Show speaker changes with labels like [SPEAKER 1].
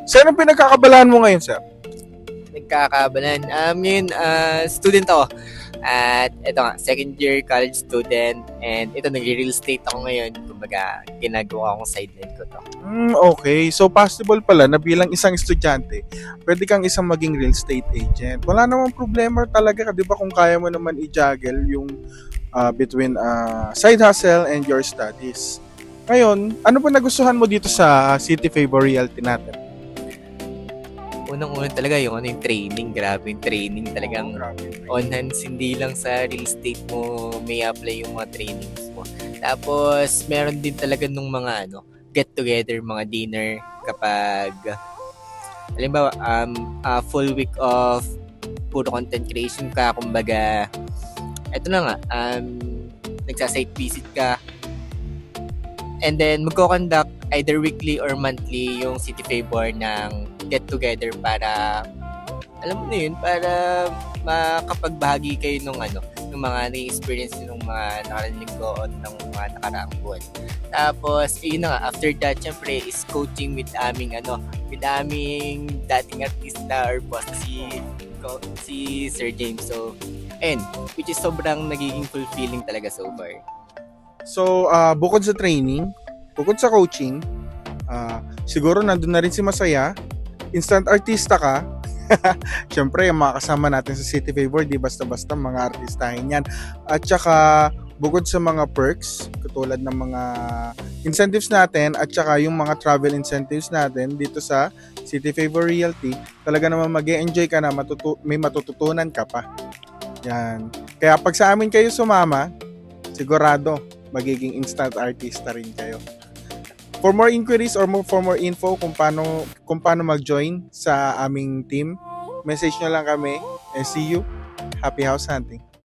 [SPEAKER 1] Saan ang pinagkakabalaan mo ngayon, sir?
[SPEAKER 2] Nagkakabalan. Ngayon, student ako. At ito nga, second year college student. And ito, nag-real estate ako ngayon. Kumbaga, ginagawa akong sideline ko to.
[SPEAKER 1] Okay. So, possible pala na bilang isang estudyante, pwede kang isang maging real estate agent. Wala namang problema talaga, di ba, kung kaya mo naman i-juggle yung between side hustle and your studies. Ngayon, ano ba nagustuhan mo dito sa City Favor Realty natin?
[SPEAKER 2] Unang-una talaga yung training. Grabe yung training talagang on hands, hindi lang sa real estate mo may apply yung mga trainings mo. Tapos, meron din talaga nung mga get together, mga dinner kapag halimbawa, full week of puro content creation ka, kumbaga, eto na nga, nagsasite visit ka, and then magko-conduct either weekly or monthly yung City Favor ng get together para alam mo na yun, para makapagbahagi kayo ng mga na-experience ng mga nakaraang linggo o ng mga nakaraang buwan. Tapos, yun na nga, after that, syempre, is coaching with aming dating artista or boss si Sir James. So, and which is sobrang nagiging fulfilling talaga so far.
[SPEAKER 1] So, bukod sa training, bukod sa coaching, siguro nandun na rin si Masaya, instant artista ka. Siyempre, yung mga kasama natin sa City Favor, di basta-basta mga artistahin yan. At saka, bukod sa mga perks, katulad ng mga incentives natin, at saka yung mga travel incentives natin dito sa City Favor Realty, talaga naman mag-e-enjoy ka na, may matututunan ka pa. Yan. Kaya pag sa amin kayo sumama, sigurado, magiging instant artista rin kayo. For more inquiries or for more info kung paano mag-join sa aming team, message nyo lang kami. And see you. Happy house hunting.